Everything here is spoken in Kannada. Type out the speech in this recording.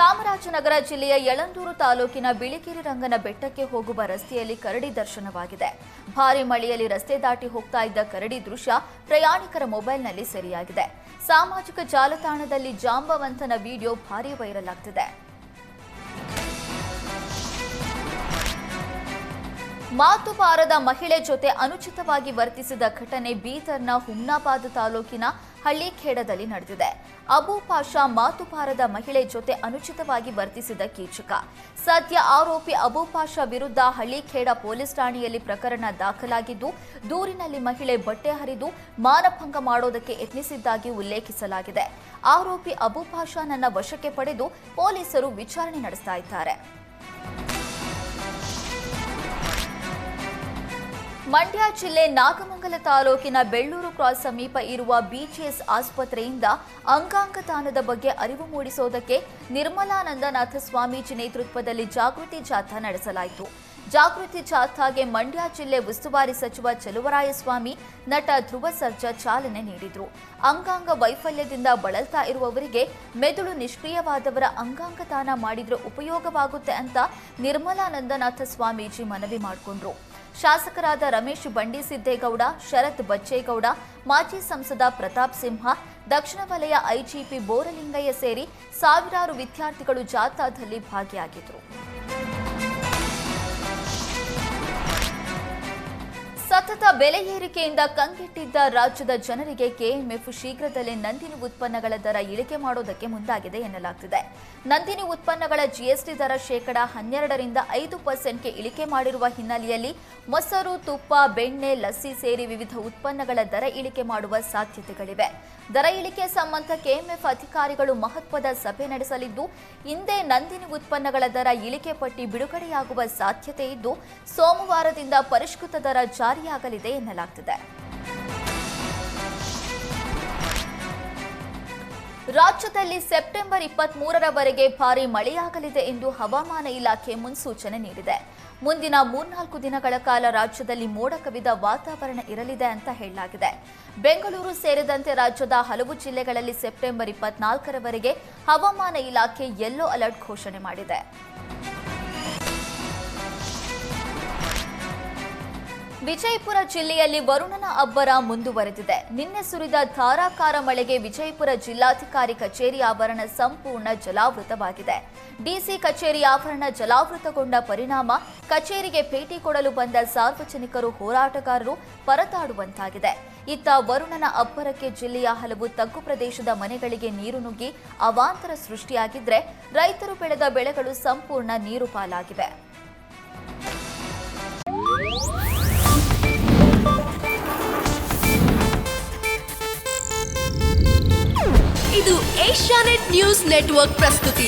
ಚಾಮರಾಜನಗರ ಜಿಲ್ಲೆಯ ಯಳಂದೂರು ತಾಲೂಕಿನ ಬಿಳಿಗಿರಿ ರಂಗನ ಬೆಟ್ಟಕ್ಕೆ ಹೋಗುವ ರಸ್ತೆಯಲ್ಲಿ ಕರಡಿ ದರ್ಶನವಾಗಿದೆ. ಭಾರೀ ಮಳೆಯಲ್ಲಿ ರಸ್ತೆ ದಾಟಿ ಹೋಗ್ತಾ ಇದ್ದ ಕರಡಿ ದೃಶ್ಯ ಪ್ರಯಾಣಿಕರ ಮೊಬೈಲ್ನಲ್ಲಿ ಸೆರೆಯಾಗಿದೆ. ಸಾಮಾಜಿಕ ಜಾಲತಾಣದಲ್ಲಿ ಜಾಂಬವಂತನ ವಿಡಿಯೋ ಭಾರೀ ವೈರಲ್ ಆಗ್ತಿದೆ. ಮಾತು ಬಾರದ ಮಹಿಳೆ ಜೊತೆ ಅನುಚಿತವಾಗಿ ವರ್ತಿಸಿದ ಘಟನೆ ಬೀದರ್ನ ಹುಮ್ನಾಬಾದ್ ತಾಲೂಕಿನ ಹಳ್ಳಿಖೇಡದಲ್ಲಿ ನಡೆದಿದೆ. ಅಬು ಪಾಷಾ ಮಾತು ಬಾರದ ಮಹಿಳೆ ಜೊತೆ ಅನುಚಿತವಾಗಿ ವರ್ತಿಸಿದ ಕೀಚಕ. ಸದ್ಯ ಆರೋಪಿ ಅಬು ಪಾಷಾ ವಿರುದ್ಧ ಹಳ್ಳಿಖೇಡ ಪೊಲೀಸ್ ಠಾಣೆಯಲ್ಲಿ ಪ್ರಕರಣ ದಾಖಲಾಗಿದ್ದು, ದೂರಿನಲ್ಲಿ ಮಹಿಳೆ ಬಟ್ಟೆ ಹರಿದು ಮಾನಭಂಗ ಮಾಡೋದಕ್ಕೆ ಯತ್ನಿಸಿದ್ದಾಗಿ ಉಲ್ಲೇಖಿಸಲಾಗಿದೆ. ಆರೋಪಿ ಅಬು ಪಾಷಾನನ್ನ ವಶಕ್ಕೆ ಪಡೆದು ಪೊಲೀಸರು ವಿಚಾರಣೆ ನಡೆಸ್ತಾ ಇದ್ದಾರೆ. ಮಂಡ್ಯ ಜಿಲ್ಲೆ ನಾಗಮಂಗಲ ತಾಲೂಕಿನ ಬೆಳ್ಳೂರು ಕ್ರಾಸ್ ಸಮೀಪ ಇರುವ ಬಿಜಿಎಸ್ ಆಸ್ಪತ್ರೆಯಿಂದ ಅಂಗಾಂಗ ದಾನದ ಬಗ್ಗೆ ಅರಿವು ಮೂಡಿಸೋದಕ್ಕೆ ನಿರ್ಮಲಾನಂದನಾಥ ಸ್ವಾಮೀಜಿ ನೇತೃತ್ವದಲ್ಲಿ ಜಾಗೃತಿ ಜಾಥಾ ನಡೆಸಲಾಯಿತು. ಜಾಗೃತಿ ಜಾಥಾಗೆ ಮಂಡ್ಯ ಜಿಲ್ಲೆ ಉಸ್ತುವಾರಿ ಸಚಿವ ಚಲುವರಾಯಸ್ವಾಮಿ, ನಟ ಧ್ರುವ ಸರ್ಜಾ ಚಾಲನೆ ನೀಡಿದರು. ಅಂಗಾಂಗ ವೈಫಲ್ಯದಿಂದ ಬಳಲ್ತಾ ಇರುವವರಿಗೆ ಮೆದುಳು ನಿಷ್ಕ್ರಿಯವಾದವರ ಅಂಗಾಂಗ ದಾನ ಮಾಡಿದ್ರೆ ಉಪಯೋಗವಾಗುತ್ತೆ ಅಂತ ನಿರ್ಮಲಾನಂದನಾಥ ಸ್ವಾಮೀಜಿ ಮನವಿ ಮಾಡಿಕೊಂಡ್ರು. ಶಾಸಕರಾದ ರಮೇಶ್ ಬಂಡಿಸಿದ್ದೇಗೌಡ, ಶರತ್ ಬಚ್ಚೇಗೌಡ, ಮಾಜಿ ಸಂಸದ ಪ್ರತಾಪ್ ಸಿಂಹ, ದಕ್ಷಿಣ ವಲಯ ಐಜಿಪಿ ಬೋರಲಿಂಗಯ್ಯ ಸೇರಿ ಸಾವಿರಾರು ವಿದ್ಯಾರ್ಥಿಗಳು ಜಾಥಾದಲ್ಲಿ ಭಾಗಿಯಾಗಿದ್ದರು. ಸತತ ಬೆಲೆ ಏರಿಕೆಯಿಂದ ಕಂಗೆಟ್ಟಿದ್ದ ರಾಜ್ಯದ ಜನರಿಗೆ ಕೆಎಂಎಫ್ ಶೀಘ್ರದಲ್ಲೇ ನಂದಿನಿ ಉತ್ಪನ್ನಗಳ ದರ ಇಳಿಕೆ ಮಾಡೋದಕ್ಕೆ ಮುಂದಾಗಿದೆ ಎನ್ನಲಾಗ್ತಿದೆ. ನಂದಿನಿ ಉತ್ಪನ್ನಗಳ ಜಿಎಸ್ಟಿ ದರ ಶೇಕಡಾ 12ರಿಂದ 5%ಗೆ ಇಳಿಕೆ ಮಾಡಿರುವ ಹಿನ್ನೆಲೆಯಲ್ಲಿ ಮೊಸರು, ತುಪ್ಪ, ಬೆಣ್ಣೆ, ಲಸ್ಸಿ ಸೇರಿ ವಿವಿಧ ಉತ್ಪನ್ನಗಳ ದರ ಇಳಿಕೆ ಮಾಡುವ ಸಾಧ್ಯತೆಗಳಿವೆ. ದರ ಇಳಿಕೆ ಸಂಬಂಧ ಕೆಎಂಎಫ್ ಅಧಿಕಾರಿಗಳು ಮಹತ್ವದ ಸಭೆ ನಡೆಸಲಿದ್ದು, ಇಂದೇ ನಂದಿನಿ ಉತ್ಪನ್ನಗಳ ದರ ಇಳಿಕೆ ಪಟ್ಟಿ ಬಿಡುಗಡೆಯಾಗುವ ಸಾಧ್ಯತೆ ಇದ್ದು, ಸೋಮವಾರದಿಂದ ಪರಿಷ್ಕೃತ ದರ ಜಾರಿಯಾಗಲಿದೆ ಎನ್ನಲಾಗ್ತಿದೆ. ರಾಜ್ಯದಲ್ಲಿ ಸೆಪ್ಟೆಂಬರ್ 23ರವರೆಗೆ ಭಾರೀ ಮಳೆಯಾಗಲಿದೆ ಎಂದು ಹವಾಮಾನ ಇಲಾಖೆ ಮುನ್ಸೂಚನೆ ನೀಡಿದೆ. ಮುಂದಿನ 3-4 ದಿನಗಳ ಕಾಲ ರಾಜ್ಯದಲ್ಲಿ ಮೋಡ ಕವಿದ ವಾತಾವರಣ ಇರಲಿದೆ ಅಂತ ಹೇಳಲಾಗಿದೆ. ಬೆಂಗಳೂರು ಸೇರಿದಂತೆ ರಾಜ್ಯದ ಹಲವು ಜಿಲ್ಲೆಗಳಲ್ಲಿ ಸೆಪ್ಟೆಂಬರ್ 24ರವರೆಗೆ ಹವಾಮಾನ ಇಲಾಖೆ ಯೆಲ್ಲೋ ಅಲರ್ಟ್ ಘೋಷಣೆ ಮಾಡಿದೆ. ವಿಜಯಪುರ ಜಿಲ್ಲೆಯಲ್ಲಿ ವರುಣನ ಅಬ್ಬರ ಮುಂದುವರೆದಿದೆ. ನಿನ್ನೆ ಸುರಿದ ಧಾರಾಕಾರ ಮಳೆಗೆ ವಿಜಯಪುರ ಜಿಲ್ಲಾಧಿಕಾರಿ ಕಚೇರಿ ಆವರಣ ಸಂಪೂರ್ಣ ಜಲಾವೃತವಾಗಿದೆ. ಡಿಸಿ ಕಚೇರಿ ಆವರಣ ಜಲಾವೃತಗೊಂಡ ಪರಿಣಾಮ ಕಚೇರಿಗೆ ಭೇಟಿ ಕೊಡಲು ಬಂದ ಸಾರ್ವಜನಿಕರು, ಹೋರಾಟಗಾರರು ಪರದಾಡುವಂತಾಗಿದೆ. ಇತ್ತ ವರುಣನ ಅಬ್ಬರಕ್ಕೆ ಜಿಲ್ಲೆಯ ಹಲವು ತಗ್ಗು ಪ್ರದೇಶದ ಮನೆಗಳಿಗೆ ನೀರು ನುಗ್ಗಿ ಅವಾಂತರ ಸೃಷ್ಟಿಯಾಗಿದ್ರೆ, ರೈತರು ಬೆಳೆದ ಬೆಳೆಗಳು ಸಂಪೂರ್ಣ ನೀರು ಪಾಲಾಗಿವೆ. ಇದು ಏಷ್ಯಾನೆಟ್ ನ್ಯೂಸ್ ನೆಟ್ವರ್ಕ್ ಪ್ರಸ್ತುತಿ.